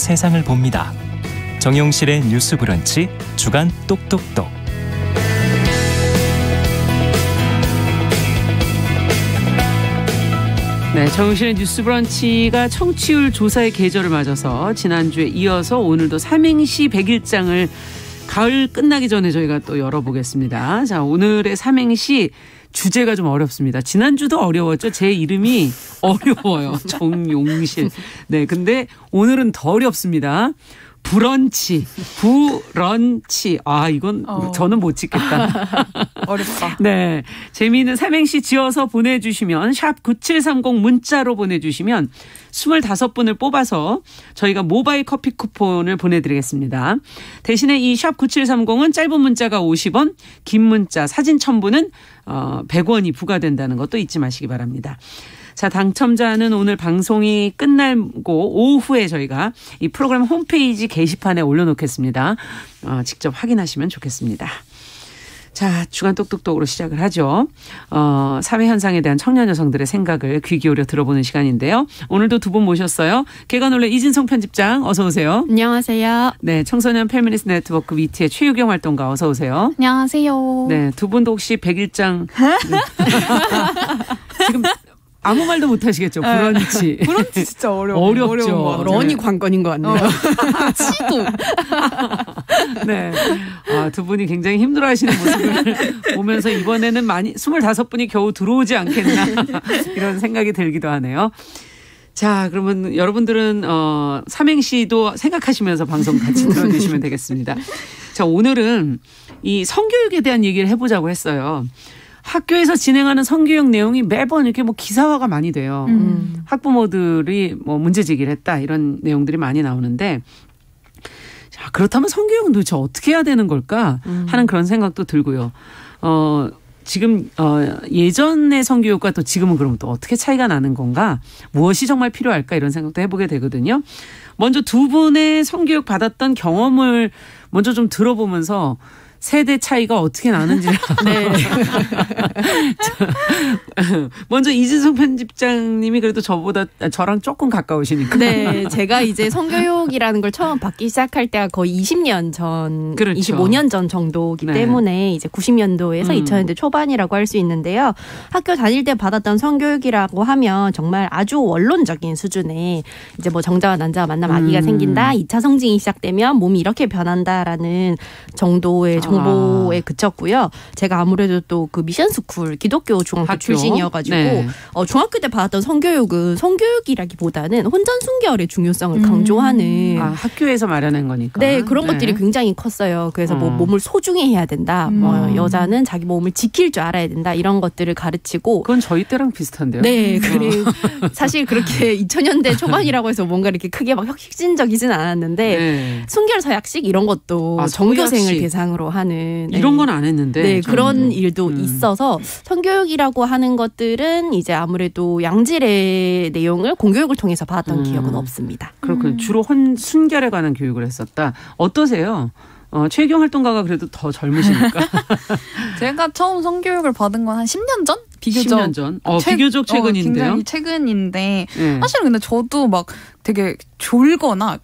세상을 봅니다. 정용실의 뉴스 브런치 주간 똑똑똑. 네, 정용실의 뉴스 브런치가 청취율 조사의 계절을 맞아서 지난주에 이어서 오늘도 삼행시 100일장을 가을 끝나기 전에 저희가 또 열어보겠습니다. 자, 오늘의 삼행시 주제가 좀 어렵습니다. 지난주도 어려웠죠. 제 이름이 어려워요. 정용실. 네, 근데 오늘은 더 어렵습니다. 브런치. 아, 이건 저는 못 찍겠다. 어렵다. 네. 재미있는 삼행시 지어서 보내주시면 샵 9730 문자로 보내주시면 25분을 뽑아서 저희가 모바일 커피 쿠폰을 보내드리겠습니다. 대신에 이 샵 9730은 짧은 문자가 50원, 긴 문자 사진 첨부는 100원이 부과된다는 것도 잊지 마시기 바랍니다. 자, 당첨자는 오늘 방송이 끝나고 오후에 저희가 이 프로그램 홈페이지 게시판에 올려놓겠습니다. 직접 확인하시면 좋겠습니다. 자, 주간 똑똑똑으로 시작을 하죠. 사회 현상에 대한 청년 여성들의 생각을 귀 기울여 들어보는 시간인데요. 오늘도 두 분 모셨어요. 개관올레 이진성 편집장 어서 오세요. 안녕하세요. 네, 청소년 페미니스트 네트워크 위티의 최유경 활동가 어서 오세요. 안녕하세요. 네, 두 분도 혹시 100일장 지금 아무 말도 못 하시겠죠. 브런치. 브런치 진짜 어렵죠. 어렵죠. 런이 관건인 것 같네요. 치도. 네. 두 분이 굉장히 힘들어하시는 모습을 보면서 이번에는 25분이 겨우 들어오지 않겠나 이런 생각이 들기도 하네요. 자, 그러면 여러분들은 삼행시도 생각하시면서 방송 같이 들어주시면 되겠습니다. 자, 오늘은 이 성교육에 대한 얘기를 해보자고 했어요. 학교에서 진행하는 성교육 내용이 매번 이렇게 뭐 기사화가 많이 돼요. 학부모들이 뭐 문제 제기를 했다 이런 내용들이 많이 나오는데 자, 그렇다면 성교육은 도대체 어떻게 해야 되는 걸까 하는 그런 생각도 들고요. 지금 예전의 성교육과 또 지금은 그럼 또 어떻게 차이가 나는 건가? 무엇이 정말 필요할까? 이런 생각도 해보게 되거든요. 먼저 두 분의 성교육 받았던 경험을 먼저 좀 들어보면서 세대 차이가 어떻게 나는지. 네. 먼저 이진성 편집장님이 그래도 저랑 조금 가까우시니까. 네. 제가 이제 성교육이라는 걸 처음 받기 시작할 때가 거의 20년 전, 그렇죠. 25년 전 정도이기 때문에 이제 90년도에서 2000년대 초반이라고 할 수 있는데요. 학교 다닐 때 받았던 성교육이라고 하면 정말 아주 원론적인 수준의 이제 뭐 정자와 난자와 만나면 아기가 생긴다. 2차 성징이 시작되면 몸이 이렇게 변한다라는 정도의 정보에 그쳤고요. 제가 아무래도 또 그 미션스쿨 기독교 중학교 출신이어가지고 네. 중학교 때 받았던 성교육은 성교육이라기보다는 혼전순결의 중요성을 강조하는 학교에서 마련한 거니까. 네, 그런 것들이 굉장히 컸어요. 그래서 뭐 몸을 소중히 해야 된다. 뭐 여자는 자기 몸을 지킬 줄 알아야 된다. 이런 것들을 가르치고. 그건 저희 때랑 비슷한데요. 네, 그리고 사실 그렇게 2000년대 초반이라고 해서 뭔가 이렇게 크게 막 혁신적이진 않았는데 네. 순결 서약식 이런 것도 전교생을 대상으로 하는 이런 건 안 했는데 네, 그런 일도 있어서 성교육이라고 하는 것들은 이제 아무래도 양질의 내용을 공교육을 통해서 받았던 기억은 없습니다. 그렇군요. 주로 순결에 관한 교육을 했었다. 어떠세요? 최경 활동가가 그래도 더 젊으시니까. 제가 처음 성교육을 받은 건 한 10년 전? 비교적 10년 전? 비교적 최근인데요? 굉장히 최근인데 사실은 근데 저도 막 되게 졸거나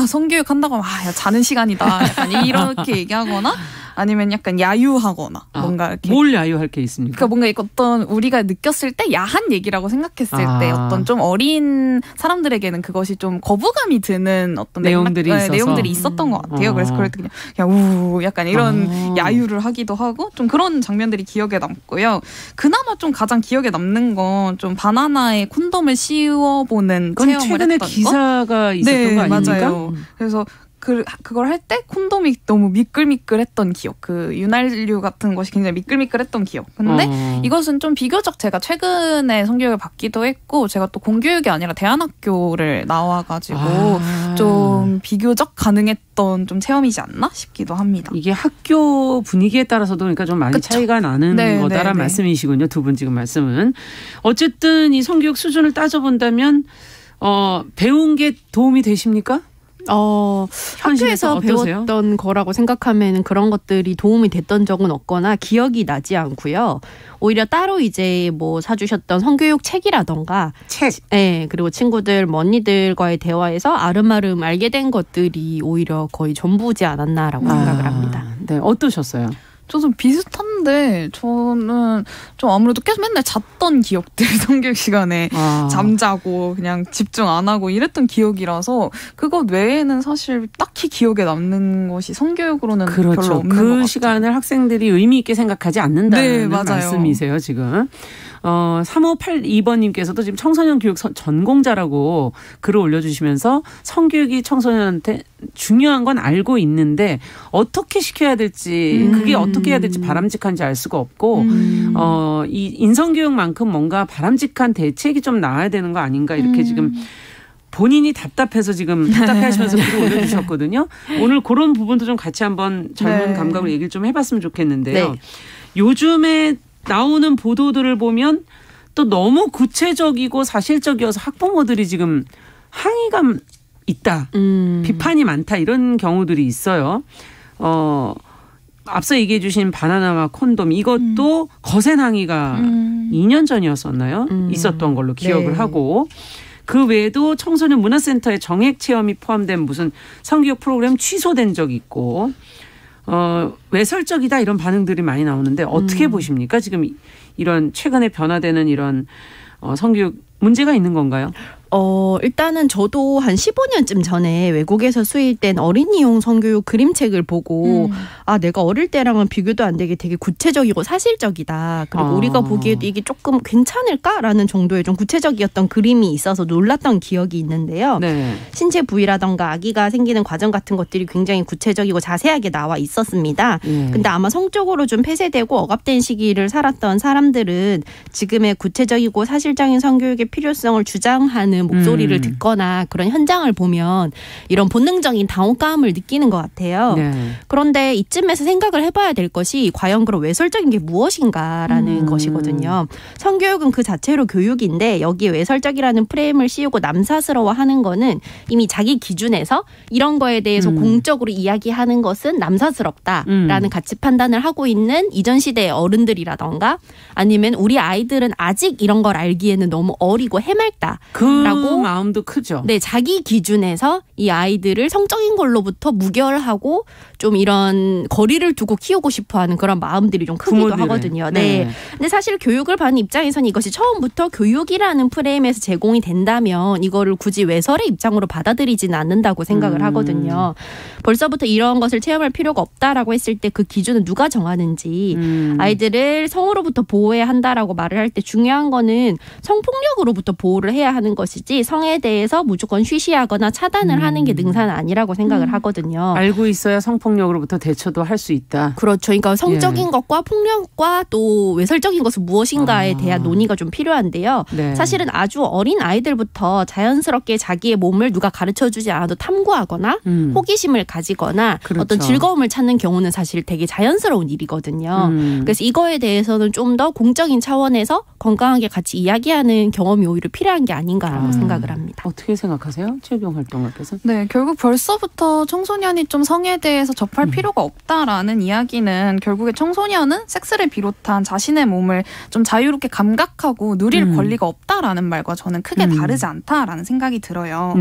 성교육 한다고 하면 야, 자는 시간이다. 약간 이렇게 얘기하거나 아니면 약간 야유하거나 뭔가 이렇게 뭘 야유할 게 있습니까? 그러니까 뭔가 어떤 우리가 느꼈을 때 야한 얘기라고 생각했을 때 어떤 좀 어린 사람들에게는 그것이 좀 거부감이 드는 어떤 내용들이 있었던 것 같아요. 그래서 그럴 때 그냥 약간 이런 야유를 하기도 하고 좀 그런 장면들이 기억에 남고요. 그나마 좀 가장 기억에 남는 건 좀 바나나에 콘돔을 씌워보는 체험을 최근에 했던 기사가 있었던 거 아닙니까? 맞아요. 그래서 그걸 할 때 콘돔이 너무 미끌미끌했던 기억. 그 윤활유 같은 것이 굉장히 미끌미끌했던 기억. 근데 이것은 좀 비교적 제가 최근에 성교육을 받기도 했고 제가 또 공교육이 아니라 대안학교를 나와가지고 좀 비교적 가능했던 좀 체험이지 않나 싶기도 합니다. 이게 학교 분위기에 따라서도 그러니까 좀 많이 그쵸? 차이가 나는 거다란 말씀이시군요. 두 분 지금 말씀은. 어쨌든 이 성교육 수준을 따져본다면 배운 게 도움이 되십니까? 학교에서 배웠던 거라고 생각하면 그런 것들이 도움이 됐던 적은 없거나 기억이 나지 않고요. 오히려 따로 이제 뭐 사주셨던 성교육 책이라던가 네, 그리고 친구들, 언니들과의 대화에서 아름아름 알게 된 것들이 오히려 거의 전부지 않았나라고 생각을 합니다. 네, 어떠셨어요? 저도 비슷한데 저는 좀 아무래도 계속 맨날 잤던 기억들 성교육 시간에 잠자고 그냥 집중 안 하고 이랬던 기억이라서 그것 외에는 사실 딱히 기억에 남는 것이 성교육으로는 별로 없는 것 같아요. 그 시간을 학생들이 의미 있게 생각하지 않는다는 말씀이세요 지금. 3582번님께서도 지금 청소년 교육 전공자라고 글을 올려주시면서 성교육이 청소년한테 중요한 건 알고 있는데 어떻게 시켜야 될지 그게 어떻게 해야 될지 바람직한지 알 수가 없고 이 인성교육만큼 뭔가 바람직한 대책이 좀 나와야 되는 거 아닌가 이렇게 지금 본인이 답답해서 지금 답답해하시면서 글을 올려주셨거든요. 오늘 그런 부분도 좀 같이 한번 젊은 감각으로 얘기를 좀 해봤으면 좋겠는데요. 요즘에 나오는 보도들을 보면 또 너무 구체적이고 사실적이어서 학부모들이 지금 항의가 있다. 비판이 많다. 이런 경우들이 있어요. 앞서 얘기해 주신 바나나와 콘돔 이것도 거센 항의가 2년 전이었었나요? 있었던 걸로 기억을 하고 그 외에도 청소년 문화센터에 정액 체험이 포함된 무슨 성교육 프로그램 취소된 적이 있고 외설적이다 이런 반응들이 많이 나오는데 어떻게 보십니까? 지금 이런 최근에 변화되는 이런 성교육 문제가 있는 건가요? 일단은 저도 한 15년쯤 전에 외국에서 수입된 어린이용 성교육 그림책을 보고 내가 어릴 때랑은 비교도 안 되게 되게 구체적이고 사실적이다. 그리고 우리가 보기에도 이게 조금 괜찮을까라는 정도의 좀 구체적이었던 그림이 있어서 놀랐던 기억이 있는데요. 신체 부위라던가 아기가 생기는 과정 같은 것들이 굉장히 구체적이고 자세하게 나와 있었습니다. 근데 아마 성적으로 좀 폐쇄되고 억압된 시기를 살았던 사람들은 지금의 구체적이고 사실적인 성교육의 필요성을 주장하는 목소리를 듣거나 그런 현장을 보면 이런 본능적인 당혹감을 느끼는 것 같아요. 그런데 이쯤에서 생각을 해봐야 될 것이 과연 그런 외설적인 게 무엇인가라는 것이거든요. 성교육은 그 자체로 교육인데 여기에 외설적이라는 프레임을 씌우고 남사스러워하는 거는 이미 자기 기준에서 이런 거에 대해서 공적으로 이야기하는 것은 남사스럽다라는 가치 판단을 하고 있는 이전 시대의 어른들이라던가 아니면 우리 아이들은 아직 이런 걸 알기에는 너무 어리고 해맑다. 그 마음도 크죠. 네, 자기 기준에서 이 아이들을 성적인 걸로부터 무결하고 좀 이런 거리를 두고 키우고 싶어하는 그런 마음들이 좀 크기도 부모들은. 하거든요. 네. 근데 사실 교육을 받는 입장에서는 이것이 처음부터 교육이라는 프레임에서 제공이 된다면 이거를 굳이 외설의 입장으로 받아들이지는 않는다고 생각을 하거든요. 벌써부터 이런 것을 체험할 필요가 없다라고 했을 때 그 기준은 누가 정하는지 아이들을 성으로부터 보호해야 한다라고 말을 할 때 중요한 거는 성폭력으로부터 보호를 해야 하는 것이지 성에 대해서 무조건 쉬쉬하거나 차단을 하는 게 능사는 아니라고 생각을 하거든요. 알고 있어야 성폭력으로부터 대처도 할 수 있다. 그렇죠. 그러니까 성적인 것과 폭력과 또 외설적인 것은 무엇인가에 대한 논의가 좀 필요한데요. 사실은 아주 어린 아이들부터 자연스럽게 자기의 몸을 누가 가르쳐주지 않아도 탐구하거나 호기심을 가지거나 어떤 즐거움을 찾는 경우는 사실 되게 자연스러운 일이거든요. 그래서 이거에 대해서는 좀 더 공적인 차원에서 건강하게 같이 이야기하는 경험이 오히려 필요한 게 아닌가라고 생각을 합니다. 어떻게 생각하세요? 최병 활동가께서? 네, 결국 벌써부터 청소년이 좀 성에 대해서 접할 필요가 없다라는 이야기는 결국에 청소년은 섹스를 비롯한 자신의 몸을 좀 자유롭게 감각하고 누릴 권리가 없다라는 말과 저는 크게 다르지 않다라는 생각이 들어요.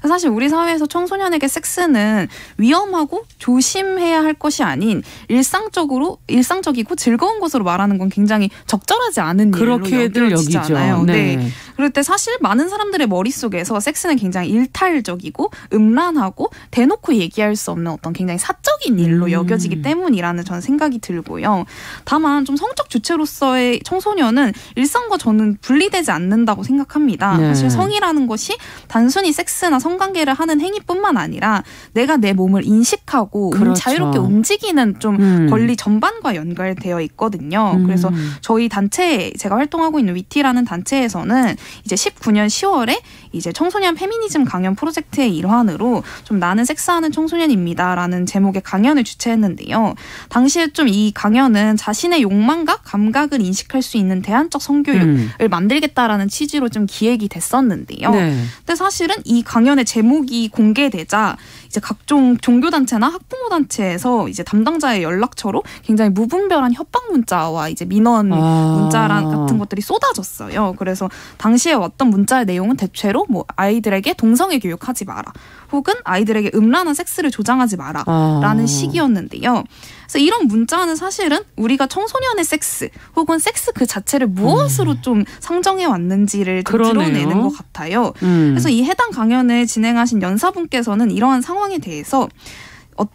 사실 우리 사회에서 청소년에게 섹스는 위험하고 조심해야 할 것이 아닌 일상적이고 즐거운 것으로 말하는 건 굉장히 적절하지 않은 일로 여겨지잖아요. 네. 그럴 때 사실 많은 사람들의 머릿속에서 섹스는 굉장히 일탈적이고 음란하고 대놓고 얘기할 수 없는 어떤 굉장히 사적인 일로 여겨지기 때문이라는 저는 생각이 들고요. 다만 좀 성적 주체로서의 청소년은 일상과 저는 분리되지 않는다고 생각합니다. 사실 성이라는 것이 단순히 섹스나 성관계를 하는 행위뿐만 아니라 내가 내 몸을 인식하고 자유롭게 움직이는 좀 권리 전반과 연결되어 있거든요. 그래서 저희 단체 제가 활동하고 있는 위티라는 단체에서는 이제 19년 10월에 이제 청소년 페미니즘 강연 프로젝트의 일환으로 좀 나는 섹스하는 청소년입니다라는 제목의 강연을 주최했는데요. 당시에 좀 이 강연은 자신의 욕망과 감각을 인식할 수 있는 대안적 성교육을 만들겠다라는 취지로 좀 기획이 됐었는데요. 네. 근데 사실은 이 강연의 제목이 공개되자 이제 각종 종교단체나 학부모단체에서 이제 담당자의 연락처로 굉장히 무분별한 협박 문자와 이제 민원 문자란 같은 것들이 쏟아졌어요. 그래서 당시에 왔던 문자의 내용은 대체로 뭐 아이들에게 동성애 교육하지 마라. 혹은 아이들에게 음란한 섹스를 조장하지 마라 라는 식이었는데요. 그래서 이런 문자는 사실은 우리가 청소년의 섹스 혹은 섹스 그 자체를 무엇으로 좀 상정해 왔는지를 좀 드러내는 것 같아요. 그래서 이 해당 강연을 진행하신 연사분께서는 이러한 상황에 대해서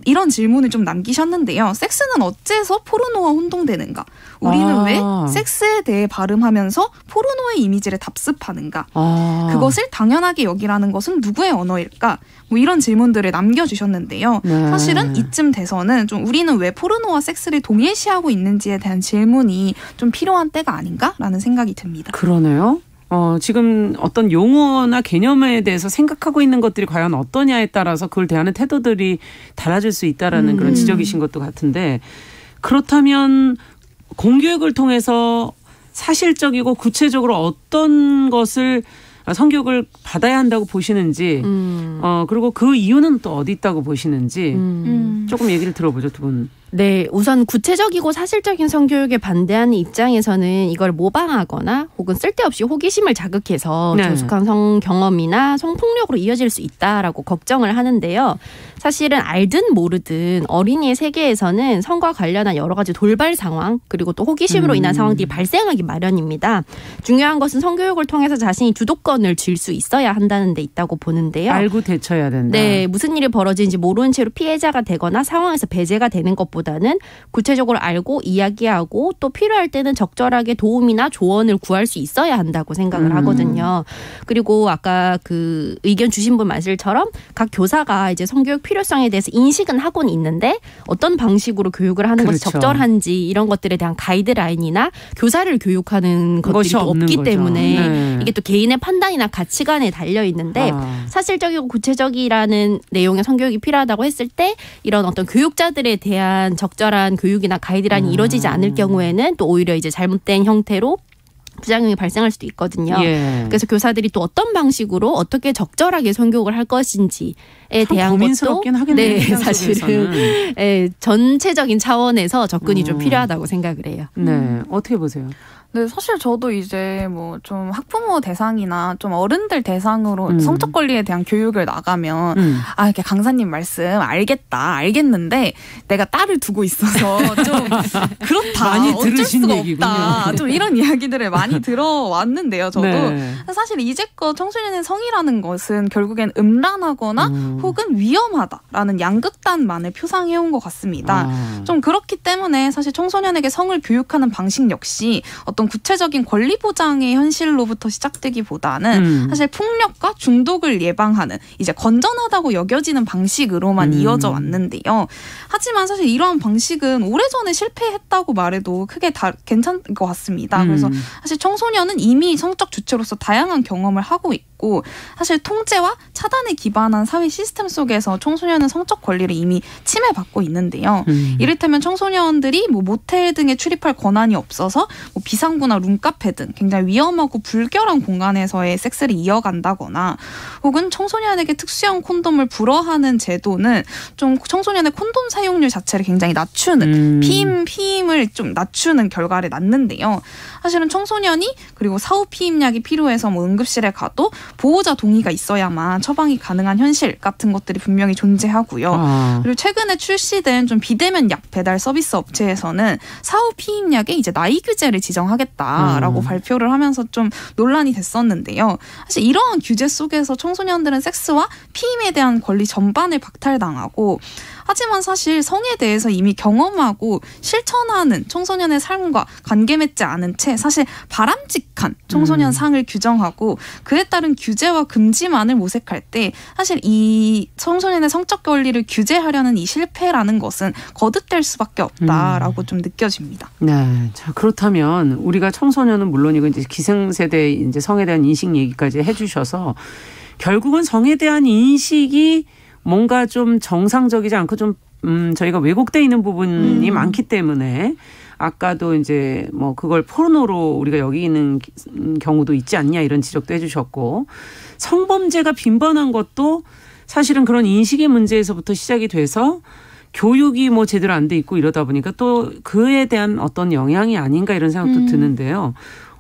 이런 질문을 좀 남기셨는데요. 섹스는 어째서 포르노와 혼동되는가? 우리는 왜 섹스에 대해 발음하면서 포르노의 이미지를 답습하는가? 그것을 당연하게 여기라는 것은 누구의 언어일까? 뭐 이런 질문들을 남겨주셨는데요. 네. 사실은 이쯤 돼서는 좀 우리는 왜 포르노와 섹스를 동일시하고 있는지에 대한 질문이 좀 필요한 때가 아닌가라는 생각이 듭니다. 그러네요. 지금 어떤 용어나 개념에 대해서 생각하고 있는 것들이 과연 어떠냐에 따라서 그걸 대하는 태도들이 달라질 수 있다라는 그런 지적이신 것도 같은데, 그렇다면 공교육을 통해서 사실적이고 구체적으로 어떤 것을 성교육을 받아야 한다고 보시는지, 그리고 그 이유는 또 어디 있다고 보시는지 조금 얘기를 들어보죠, 두 분. 네, 우선 구체적이고 사실적인 성교육에 반대하는 입장에서는 이걸 모방하거나 혹은 쓸데없이 호기심을 자극해서 네. 조숙한 성 경험이나 성폭력으로 이어질 수 있다라고 걱정을 하는데요. 사실은 알든 모르든 어린이의 세계에서는 성과 관련한 여러 가지 돌발 상황 그리고 또 호기심으로 인한 상황들이 발생하기 마련입니다. 중요한 것은 성교육을 통해서 자신이 주도권을 쥘 수 있어야 한다는 데 있다고 보는데요. 알고 대처해야 된다. 네, 무슨 일이 벌어지는지 모르는 채로 피해자가 되거나 상황에서 배제가 되는 것보다는 구체적으로 알고 이야기하고 또 필요할 때는 적절하게 도움이나 조언을 구할 수 있어야 한다고 생각을 하거든요. 그리고 아까 그 의견 주신 분 말씀처럼 각 교사가 이제 성교육 필요성에 대해서 인식은 하고는 있는데 어떤 방식으로 교육을 하는 것이 적절한지 이런 것들에 대한 가이드라인이나 교사를 교육하는 것들이 또 없기 거죠. 때문에 네. 이게 또 개인의 판단이나 가치관에 달려 있는데 사실적이고 구체적이라는 내용의 성교육이 필요하다고 했을 때 이런 어떤 교육자들에 대한 적절한 교육이나 가이드라인이 이루어지지 않을 경우에는 또 오히려 이제 잘못된 형태로 부작용이 발생할 수도 있거든요. 예. 그래서 교사들이 또 어떤 방식으로 어떻게 적절하게 성교육을 할 것인지에 대한 것도 네, 사실은 네, 전체적인 차원에서 접근이 좀 필요하다고 생각을 해요. 네, 어떻게 보세요? 네, 사실 저도 이제 뭐 좀 학부모 대상이나 좀 어른들 대상으로 성적 권리에 대한 교육을 나가면 이렇게 강사님 말씀 알겠는데 내가 딸을 두고 있어서 좀 그렇다. 많이 어쩔 들으신 수가 얘기군요. 없다. 좀 이런 이야기들을 많이 들어왔는데요. 저도 네. 사실 이제껏 청소년의 성이라는 것은 결국엔 음란하거나 혹은 위험하다라는 양극단만을 표상해온 것 같습니다. 좀 그렇기 때문에 사실 청소년에게 성을 교육하는 방식 역시 어떤 구체적인 권리 보장의 현실로부터 시작되기보다는 사실 폭력과 중독을 예방하는 이제 건전하다고 여겨지는 방식으로만 이어져 왔는데요. 하지만 사실 이러한 방식은 오래전에 실패했다고 말해도 크게 괜찮을 것 같습니다. 그래서 사실 청소년은 이미 성적 주체로서 다양한 경험을 하고 있고 사실 통제와 차단에 기반한 사회 시스템 속에서 청소년은 성적 권리를 이미 침해받고 있는데요. 이를테면 청소년들이 뭐 모텔 등에 출입할 권한이 없어서 뭐 비상구나 룸카페 등 굉장히 위험하고 불결한 공간에서의 섹스를 이어간다거나 혹은 청소년에게 특수형 콘돔을 불허하는 제도는 좀 청소년의 콘돔 사용률 자체를 굉장히 낮추는 피임을 좀 낮추는 결과를 낳는데요. 사실은 청소년이 그리고 사후 피임약이 필요해서 뭐 응급실에 가도 보호자 동의가 있어야만 처방이 가능한 현실 같은 것들이 분명히 존재하고요. 그리고 최근에 출시된 좀 비대면 약 배달 서비스 업체에서는 사후 피임약에 이제 나이 규제를 지정하겠다라고 발표를 하면서 좀 논란이 됐었는데요. 사실 이러한 규제 속에서 청소년들은 섹스와 피임에 대한 권리 전반을 박탈당하고 하지만 사실 성에 대해서 이미 경험하고 실천하는 청소년의 삶과 관계 맺지 않은 채 사실 바람직한 청소년 상을 규정하고 그에 따른 규제와 금지만을 모색할 때 사실 이 청소년의 성적 권리를 규제하려는 이 실패라는 것은 거듭될 수밖에 없다라고 좀 느껴집니다. 네, 자 그렇다면 우리가 청소년은 물론이고 이제 기성세대 이제 성에 대한 인식 얘기까지 해주셔서 결국은 성에 대한 인식이 뭔가 좀 정상적이지 않고 좀 저희가 왜곡돼 있는 부분이 많기 때문에 아까도 이제 뭐 그걸 포르노로 우리가 여기는 경우도 있지 않냐 이런 지적도 해주셨고 성범죄가 빈번한 것도 사실은 그런 인식의 문제에서부터 시작이 돼서 교육이 뭐 제대로 안 돼 있고 이러다 보니까 또 그에 대한 어떤 영향이 아닌가 이런 생각도 드는데요.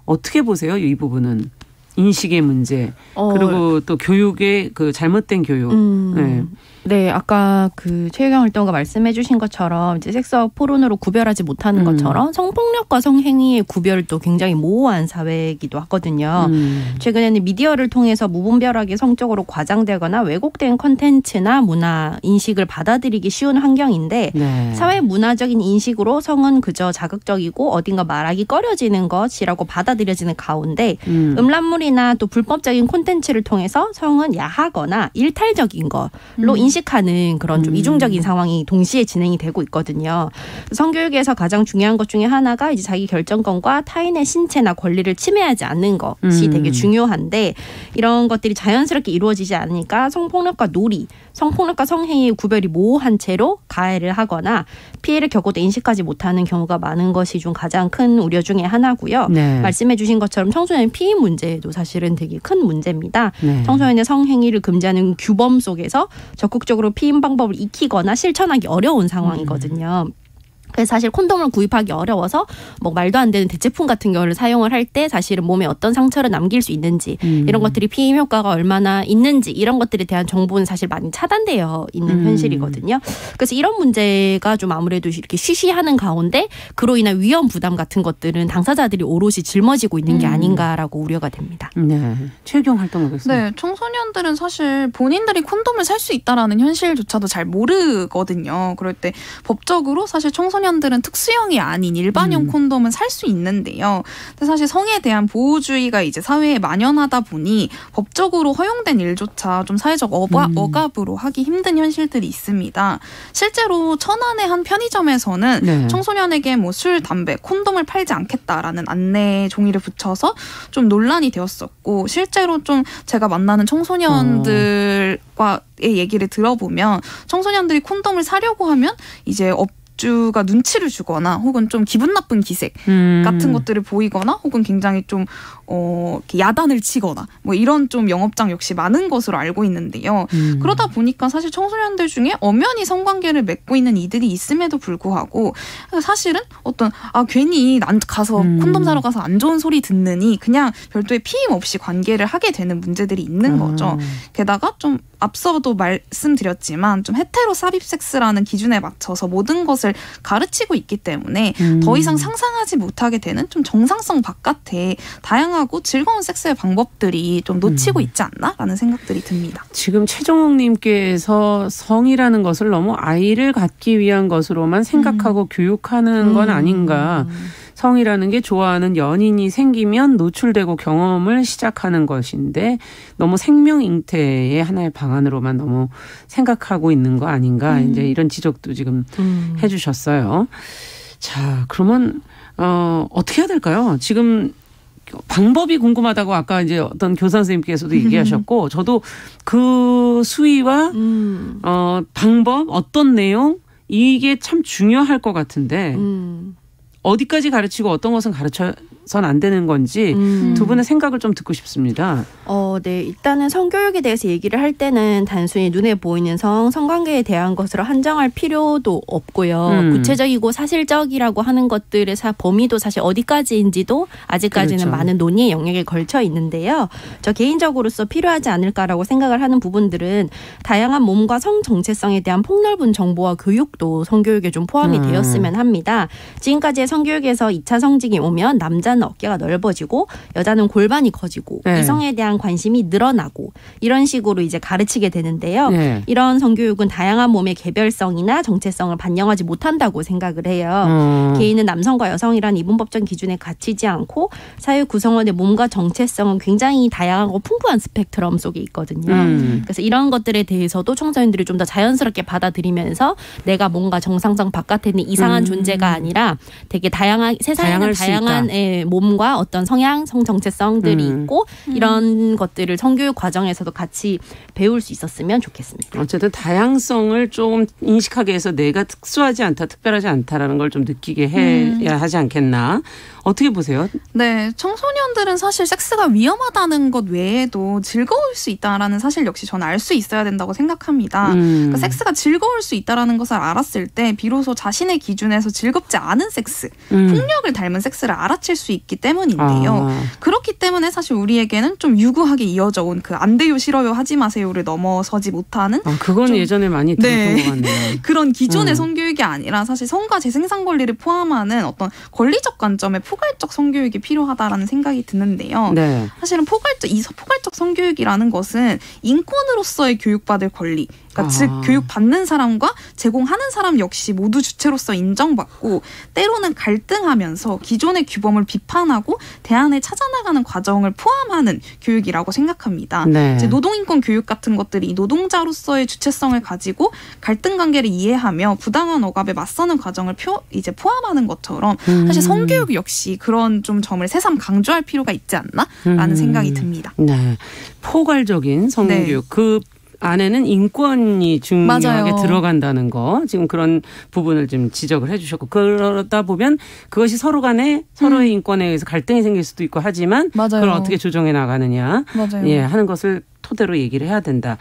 어떻게 보세요? 이 부분은. 인식의 문제 그리고 또 교육의 그 잘못된 교육. 네, 아까 그 최유경 활동가 말씀해주신 것처럼 이제 섹스와 포르노로 구별하지 못하는 것처럼 성폭력과 성행위의 구별도 굉장히 모호한 사회이기도 하거든요. 최근에는 미디어를 통해서 무분별하게 성적으로 과장되거나 왜곡된 콘텐츠나 문화 인식을 받아들이기 쉬운 환경인데 네. 사회 문화적인 인식으로 성은 그저 자극적이고 어딘가 말하기 꺼려지는 것이라고 받아들여지는 가운데 음란물이나 또 불법적인 콘텐츠를 통해서 성은 야하거나 일탈적인 걸로 인식하는 그런 좀 이중적인 상황이 동시에 진행이 되고 있거든요. 성교육에서 가장 중요한 것 중에 하나가 이제 자기 결정권과 타인의 신체나 권리를 침해하지 않는 것이 되게 중요한데 이런 것들이 자연스럽게 이루어지지 않으니까 성폭력과 놀이, 성폭력과 성행위의 구별이 모호한 채로 가해를 하거나 피해를 겪어도 인식하지 못하는 경우가 많은 것이 좀 가장 큰 우려 중에 하나고요. 네. 말씀해 주신 것처럼 청소년 피임 문제도 사실은 되게 큰 문제입니다. 네. 청소년의 성행위를 금지하는 규범 속에서 적극적으로 피임 방법을 익히거나 실천하기 어려운 상황이거든요. 그래서 사실 콘돔을 구입하기 어려워서 뭐 말도 안 되는 대체품 같은 경우를 사용을 할 때 사실은 몸에 어떤 상처를 남길 수 있는지 이런 것들이 피임 효과가 얼마나 있는지 이런 것들에 대한 정보는 사실 많이 차단되어 있는 현실이거든요. 그래서 이런 문제가 좀 아무래도 이렇게 쉬쉬하는 가운데 그로 인한 위험 부담 같은 것들은 당사자들이 오롯이 짊어지고 있는 게 아닌가라고 우려가 됩니다. 네, 최경 활동하겠습니다. 네, 청소년들은 사실 본인들이 콘돔을 살 수 있다라는 현실조차도 잘 모르거든요. 그럴 때 법적으로 사실 청소년들은 특수형이 아닌 일반형 콘돔은 살 수 있는데요. 근데 사실 성에 대한 보호주의가 이제 사회에 만연하다 보니 법적으로 허용된 일조차 좀 사회적 억압으로 하기 힘든 현실들이 있습니다. 실제로 천안의 한 편의점에서는 네. 청소년에게 뭐 술, 담배, 콘돔을 팔지 않겠다라는 안내 종이를 붙여서 좀 논란이 되었었고 실제로 좀 제가 만나는 청소년들과의 얘기를 들어보면 청소년들이 콘돔을 사려고 하면 이제 주가 눈치를 주거나 혹은 좀 기분 나쁜 기색 같은 것들을 보이거나 혹은 굉장히 좀 이렇게 야단을 치거나 뭐 이런 좀 영업장 역시 많은 것으로 알고 있는데요. 그러다 보니까 사실 청소년들 중에 엄연히 성관계를 맺고 있는 이들이 있음에도 불구하고 사실은 어떤 괜히 난 가서 콘돔 사러 가서 안 좋은 소리 듣느니 그냥 별도의 피임 없이 관계를 하게 되는 문제들이 있는 거죠. 게다가 좀 앞서도 말씀드렸지만 좀 헤테로 삽입 섹스라는 기준에 맞춰서 모든 것을 가르치고 있기 때문에 더 이상 상상하지 못하게 되는 좀 정상성 바깥에 다양하고 즐거운 섹스의 방법들이 좀 놓치고 있지 않나라는 생각들이 듭니다. 지금 최정옥님께서 성이라는 것을 너무 아이를 갖기 위한 것으로만 생각하고 교육하는 건 아닌가. 성이라는 게 좋아하는 연인이 생기면 노출되고 경험을 시작하는 것인데 너무 생명 잉태의 하나의 방안으로만 너무 생각하고 있는 거 아닌가 이제 이런 지적도 지금 해주셨어요. 자, 그러면 어떻게 해야 될까요? 지금 방법이 궁금하다고 아까 이제 어떤 교사 선생님께서도 얘기하셨고 저도 그 수위와 방법 어떤 내용 이게 참 중요할 것 같은데. 어디까지 가르치고 어떤 것은 가르쳐서는 안 되는 건지 두 분의 생각을 좀 듣고 싶습니다. 네. 일단은 성교육에 대해서 얘기를 할 때는 단순히 눈에 보이는 성관계에 대한 것으로 한정할 필요도 없고요. 구체적이고 사실적이라고 하는 것들의 범위도 사실 어디까지인지도 아직까지는 그렇죠. 많은 논의의 영역에 걸쳐 있는데요. 저 개인적으로서 필요하지 않을까라고 생각을 하는 부분들은 다양한 몸과 성 정체성에 대한 폭넓은 정보와 교육도 성교육에 좀 포함이 되었으면 합니다. 지금까지의 성교육에서 2차 성징이 오면 남자는 어깨가 넓어지고 여자는 골반이 커지고 네. 이성에 대한 관심이 늘어나고 이런 식으로 이제 가르치게 되는데요. 네. 이런 성교육은 다양한 몸의 개별성이나 정체성을 반영하지 못한다고 생각을 해요. 개인은 남성과 여성이란 이분법적 기준에 갇히지 않고 사회 구성원의 몸과 정체성은 굉장히 다양하고 풍부한 스펙트럼 속에 있거든요. 그래서 이런 것들에 대해서도 청소년들이 좀 더 자연스럽게 받아들이면서 내가 뭔가 정상성 바깥에 있는 이상한 존재가 아니라 되게 세상에는 다양한 사람의 몸과 어떤 성향, 성 정체성들이 있고 이런 것들을 성교육 과정에서도 같이 배울 수 있었으면 좋겠습니다. 어쨌든 다양성을 좀 인식하게 해서 내가 특수하지 않다, 특별하지 않다라는 걸 좀 느끼게 해야 하지 않겠나. 어떻게 보세요? 네, 청소년들은 사실 섹스가 위험하다는 것 외에도 즐거울 수 있다라는 사실 역시 저는 알 수 있어야 된다고 생각합니다. 그러니까 섹스가 즐거울 수 있다라는 것을 알았을 때 비로소 자신의 기준에서 즐겁지 않은 섹스, 폭력을 닮은 섹스를 알아챌 수 있기 때문인데요. 그렇기 때문에 사실 우리에게는 좀 유구하게 이어져 온 그 안 돼요, 싫어요, 하지 마세요를 넘어서지 못하는 그건 예전에 많이 들었던 것 같네요. 그런 기존의 성교육이 아니라 사실 성과 재생산 권리를 포함하는 어떤 권리적 관점의 포괄적 성교육이 필요하다라는 생각이 드는데요. 네. 사실은 포괄적 성교육이라는 것은 인권으로서의 교육받을 권리, 그러니까 즉 교육받는 사람과 제공하는 사람 역시 모두 주체로서 인정받고 때로는 갈등하면서 기존의 규범을 비판하고 대안을 찾아나가는 과정을 포함하는 교육이라고 생각합니다. 네. 이제 노동인권 교육 같은 것들이 노동자로서의 주체성을 가지고 갈등 관계를 이해하며 부당한 억압에 맞서는 과정을 포함하는 것처럼 사실 성교육 역시 그런 좀 점을 새삼 강조할 필요가 있지 않나라는 생각이 듭니다. 네, 포괄적인 성교육. 네. 그 안에는 인권이 중요하게 맞아요. 들어간다는 거, 지금 그런 부분을 좀 지적을 해주셨고, 그러다 보면 그것이 서로 간에 서로의 인권에 의해서 갈등이 생길 수도 있고 하지만 맞아요. 그걸 어떻게 조정해 나가느냐, 맞아요. 예, 하는 것을 토대로 얘기를 해야 된다.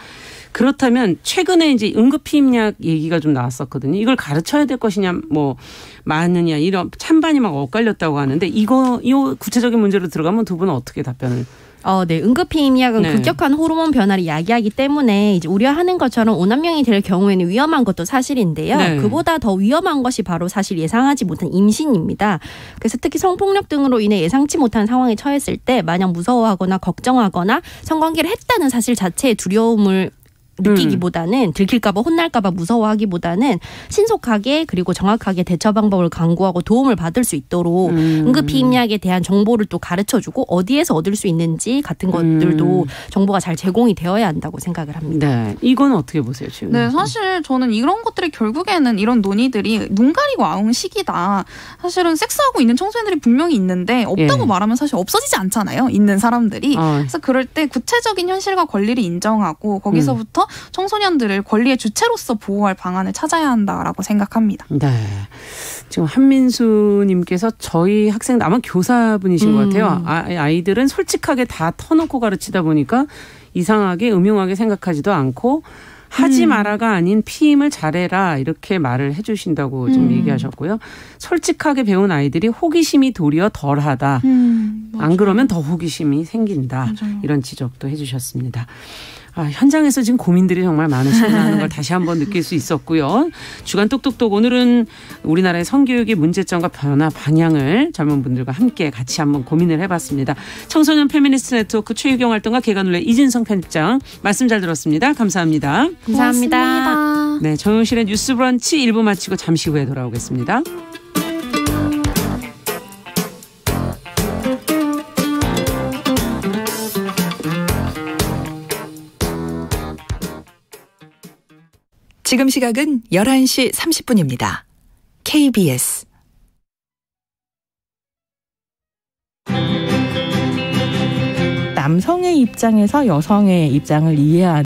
그렇다면 최근에 이제 응급피임약 얘기가 좀 나왔었거든요. 이걸 가르쳐야 될 것이냐, 뭐 맞느냐, 이런 찬반이 막 엇갈렸다고 하는데 이 구체적인 문제로 들어가면 두 분은 어떻게 답변을? 네. 응급피임약은 네. 급격한 호르몬 변화를 야기하기 때문에 이제 우려하는 것처럼 오남용이 될 경우에는 위험한 것도 사실인데요. 네. 그보다 더 위험한 것이 바로 사실 예상하지 못한 임신입니다. 그래서 특히 성폭력 등으로 인해 예상치 못한 상황에 처했을 때 마냥 무서워하거나 걱정하거나 성관계를 했다는 사실 자체의 두려움을 느끼기보다는 들킬까봐 혼날까봐 무서워하기보다는 신속하게 그리고 정확하게 대처 방법을 강구하고 도움을 받을 수 있도록 응급피임약에 대한 정보를 또 가르쳐주고 어디에서 얻을 수 있는지 같은 것들도 정보가 잘 제공이 되어야 한다고 생각을 합니다. 네, 이건 어떻게 보세요, 지금? 네, 사실 저는 이런 것들이 결국에는 이런 논의들이 눈 가리고 아웅 시기다. 사실은 섹스하고 있는 청소년들이 분명히 있는데 없다고 말하면 사실 없어지지 않잖아요. 있는 사람들이. 그래서 그럴 때 구체적인 현실과 권리를 인정하고 거기서부터 청소년들을 권리의 주체로서 보호할 방안을 찾아야 한다라고 생각합니다. 네. 지금 한민수님께서 저희 학생 아마 교사분이신 것 같아요. 아이들은 솔직하게 다 터놓고 가르치다 보니까 이상하게 음흉하게 생각하지도 않고 하지 마라가 아닌 피임을 잘해라 이렇게 말을 해주신다고 좀 얘기하셨고요. 솔직하게 배운 아이들이 호기심이 도리어 덜하다. 안 그러면 더 호기심이 생긴다. 맞아요. 이런 지적도 해주셨습니다. 현장에서 지금 고민들이 정말 많으시구나 하는 걸 다시 한번 느낄 수 있었고요. 주간 똑똑똑 오늘은 우리나라의 성교육의 문제점과 변화 방향을 젊은 분들과 함께 같이 한번 고민을 해봤습니다. 청소년 페미니스트 네트워크 최유경 활동가 개관올레 이진성 편집장 말씀 잘 들었습니다. 감사합니다. 감사합니다. 고맙습니다. 네, 정용실의 뉴스 브런치 1부 마치고 잠시 후에 돌아오겠습니다. 지금 시각은 11시 30분입니다. KBS 남성의 입장에서 여성의 입장을 이해하는